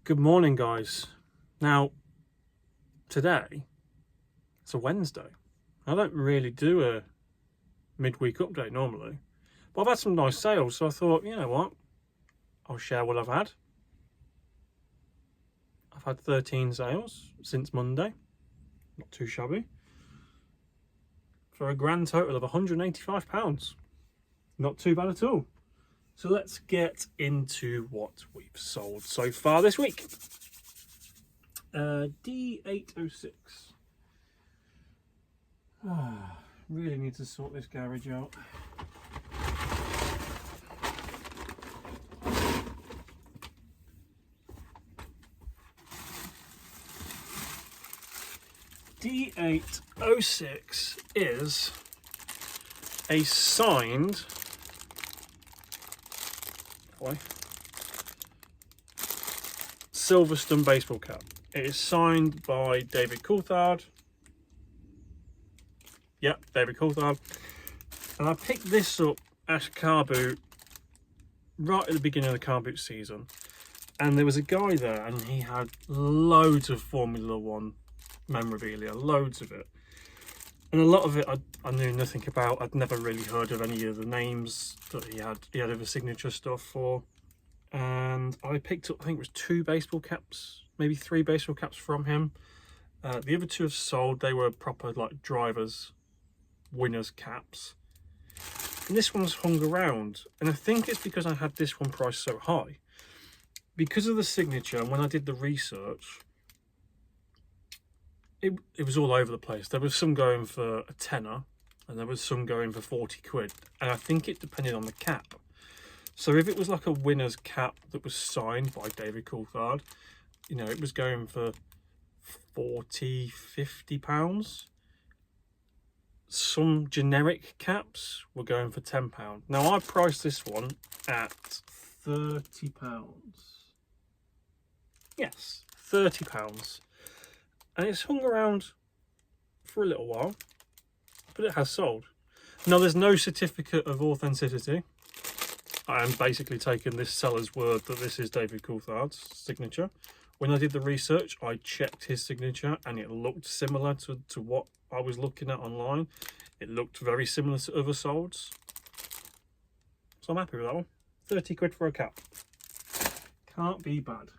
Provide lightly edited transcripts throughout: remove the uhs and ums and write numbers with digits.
Good morning, guys. Now, today, it's a Wednesday. I don't really do a midweek update normally, but I've had some nice sales, so I thought, you know what, I'll share what I've had. I've had 13 sales since Monday, not too shabby, for a grand total of £185. Not too bad at all. So let's get into what we've sold so far this week. D806. Really need to sort this garage out. D806 is a signed Silverstone baseball cap. It is signed by David Coulthard. Yep, David Coulthard. And I picked this up at a car boot right at the beginning of the car boot season. And there was a guy there and he had loads of Formula One memorabilia, loads of it. And a lot of it I knew nothing about. I'd never really heard of any of the names that he had other signature stuff for. And I picked up, I think it was 2 baseball caps, maybe 3 baseball caps from him. The other 2 have sold. They were proper like drivers, winners caps. And this one's hung around. And I think it's because I had this one priced so high. Because of the signature, and when I did the research, it was all over the place. There was some going for a tenner and there was some going for 40 quid. And I think it depended on the cap. So if it was like a winner's cap that was signed by David Coulthard, you know, it was going for 40, 50 pounds. Some generic caps were going for £10. Now I priced this one at £30. Yes, £30. And it's hung around for a little while, but it has sold. Now there's no certificate of authenticity. I am basically taking this seller's word that this is David Coulthard's signature. When I did the research, I checked his signature and it looked similar to what I was looking at online. It looked very similar to other solds. So I'm happy with that one. 30 quid for a cap. Can't be bad.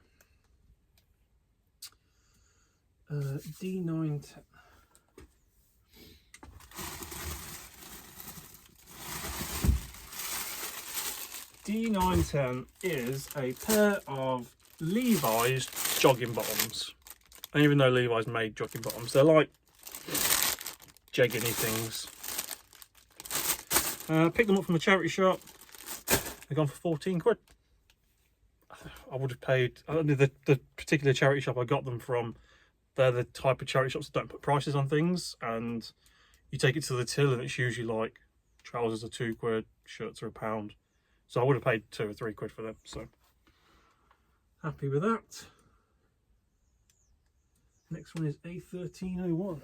D910. D910 is a pair of Levi's jogging bottoms. And even though Levi's made jogging bottoms, they're like jegging-y things. Picked them up from a charity shop. They've gone for 14 quid. I would have paid, the particular charity shop I got them from, they're the type of charity shops that don't put prices on things, and you take it to the till and it's usually like trousers are 2 quid, shirts are £1. So I would have paid 2 or 3 quid for them, so happy with that. Next one is A1301.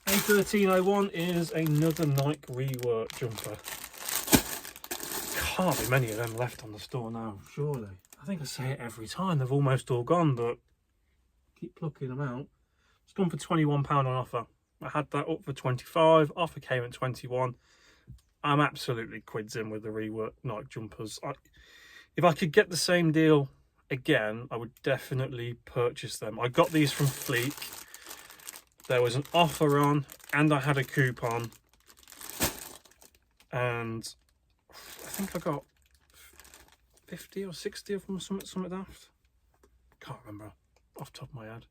A1301 is another Nike rework jumper. Can't be many of them left on the store now, surely. I think I say it every time, they've almost all gone, but keep plucking them out. It's gone for £21 on offer. I had that up for 25, offer came at 21. I'm absolutely quids in with the rework Nike jumpers. If I could get the same deal again, I would definitely purchase them. I got these from Fleek. There was an offer on and I had a coupon, and I think I got 50 or 60 of them, something daft. Can't remember off the top of my head.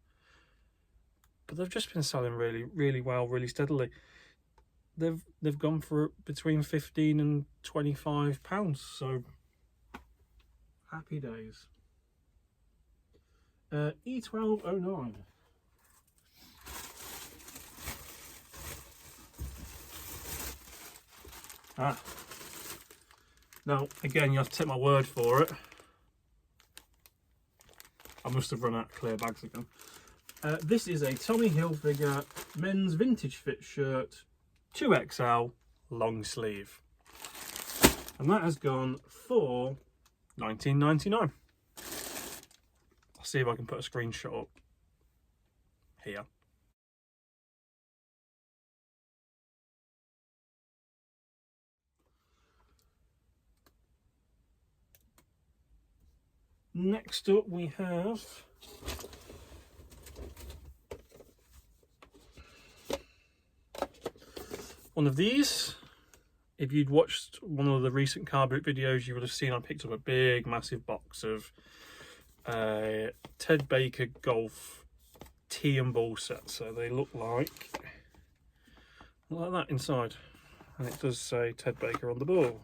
But they've just been selling really well, really steadily. They've gone for between 15 and 25 pounds, so happy days. E1209. Now, again, you have to take my word for it. I must have run out of clear bags again. This is a Tommy Hilfiger men's vintage fit shirt, 2XL, long sleeve. And that has gone for £19.99. I'll see if I can put a screenshot up here. Next up we have one of these. If you'd watched one of the recent car boot videos, you would have seen I picked up a big, massive box of Ted Baker Golf tee and ball set. So they look like that inside, and it does say Ted Baker on the ball,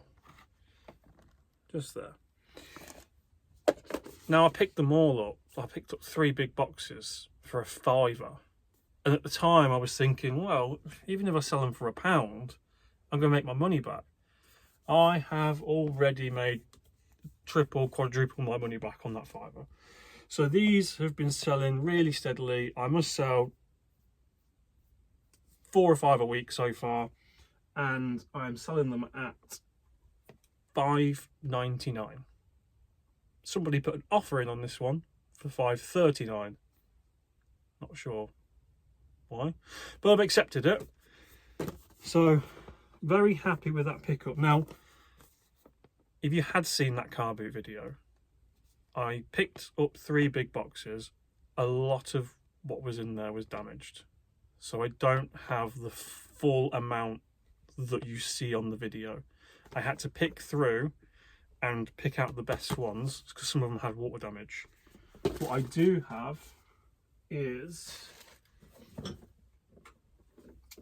just there. Now I picked them all up. I picked up 3 big boxes for a £5, and at the time I was thinking, well, even if I sell them for £1, I'm going to make my money back. I have already made triple, quadruple my money back on that £5. So these have been selling really steadily. I must sell 4 or 5 a week so far, and I am selling them at £5.99. Somebody put an offer in on this one for £5.39. Not sure why, but I've accepted it. So very happy with that pickup. Now, if you had seen that car boot video, I picked up 3 big boxes. A lot of what was in there was damaged, so I don't have the full amount that you see on the video. I had to pick through and pick out the best ones because some of them had water damage. What I do have is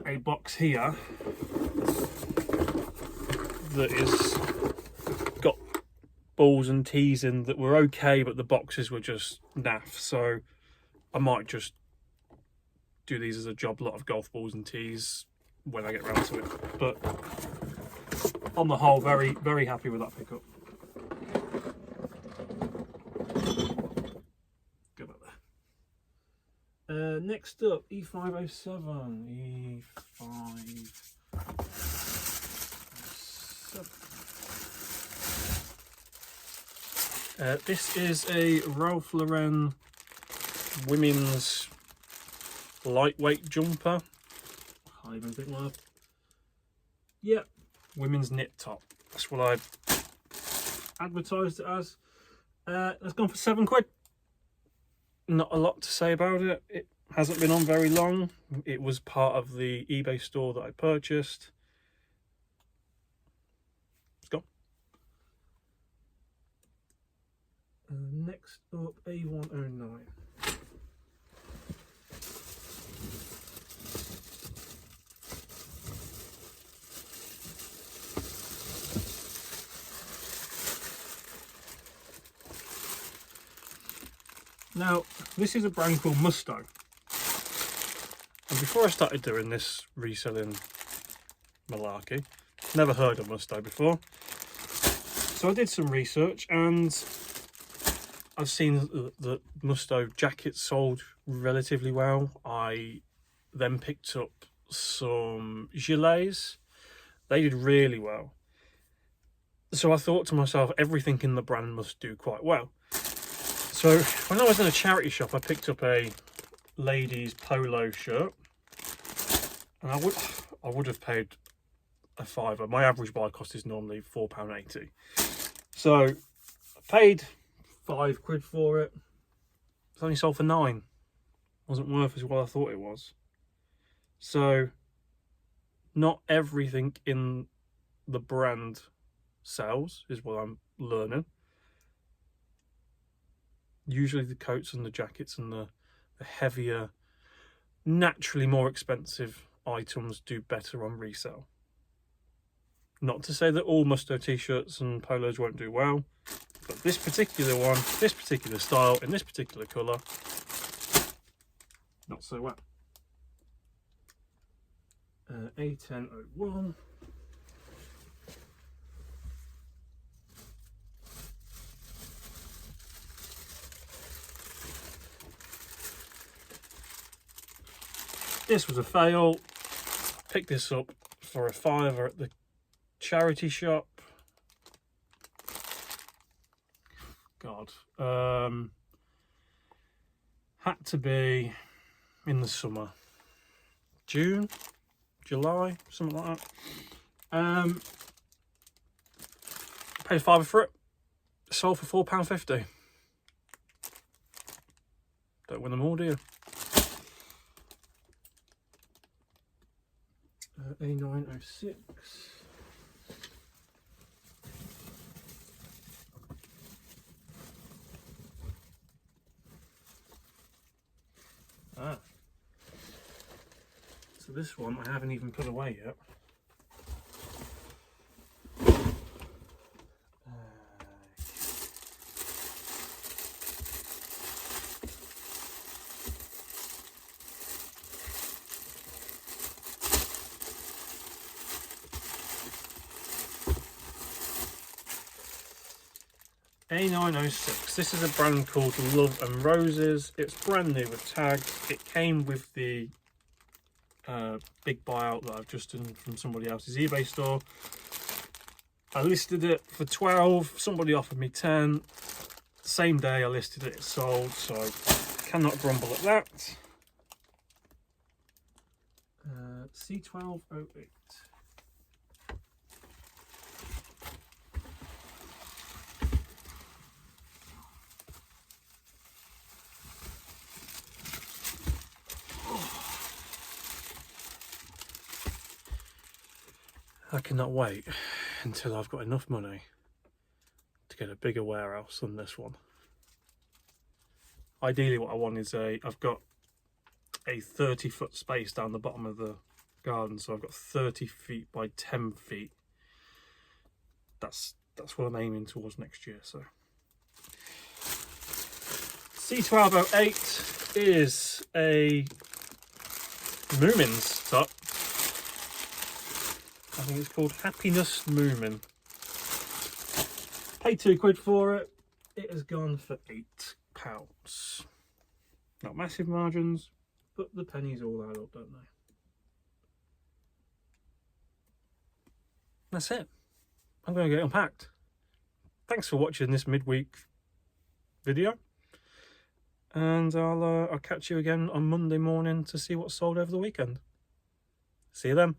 a box here that is got balls and tees in that were okay, but the boxes were just naff. So I might just do these as a job lot of golf balls and tees when I get round to it. But on the whole, very, very happy with that pickup. Go back there. Next up, E507. This is a Ralph Lauren women's lightweight jumper. I can't even think what. Yep, women's knit top. That's what I've advertised it as. That's gone for £7. Not a lot to say about it. It hasn't been on very long. It was part of the eBay store that I purchased. It's gone. Next up, A109. Now, this is a brand called Musto. And before I started doing this reselling malarkey, never heard of Musto before. So I did some research, and I've seen that Musto jackets sold relatively well. I then picked up some gilets. They did really well. So I thought to myself, everything in the brand must do quite well. So when I was in a charity shop, I picked up a ladies polo shirt, and I would have paid a £5. My average buy cost is normally £4.80. So I paid £5 for it. It's only sold for £9. Wasn't worth as what I thought it was. So not everything in the brand sells, is what I'm learning. Usually the coats and the jackets and the heavier, naturally more expensive items do better on resale. Not to say that all Musto t-shirts and polos won't do well, but this particular one, this particular style, in this particular colour, not so well. A1001. This was a fail. Picked this up for a £5 at the charity shop. God. Had to be in the summer. June? July? Something like that. Paid £5 for it. Sold for £4.50. Don't win them all, do you? A906. So this one I haven't even put away yet. A906. This is a brand called Love and Roses. It's brand new with tags. It came with the big buyout that I've just done from somebody else's eBay store. I listed it for 12. Somebody offered me 10. Same day I listed it, it sold. So I cannot grumble at that. C1208. I cannot wait until I've got enough money to get a bigger warehouse than this one. Ideally what I want is I've got a 30-foot space down the bottom of the garden, so I've got 30 feet by 10 feet. That's what I'm aiming towards next year. So C1208 is a Moomin's top. I think it's called Happiness Moomin. Paid £2 for it. It has gone for £8. Not massive margins, but the pennies all add up, don't they? That's it. I'm going to get unpacked. Thanks for watching this midweek video, and I'll catch you again on Monday morning to see what's sold over the weekend. See you then.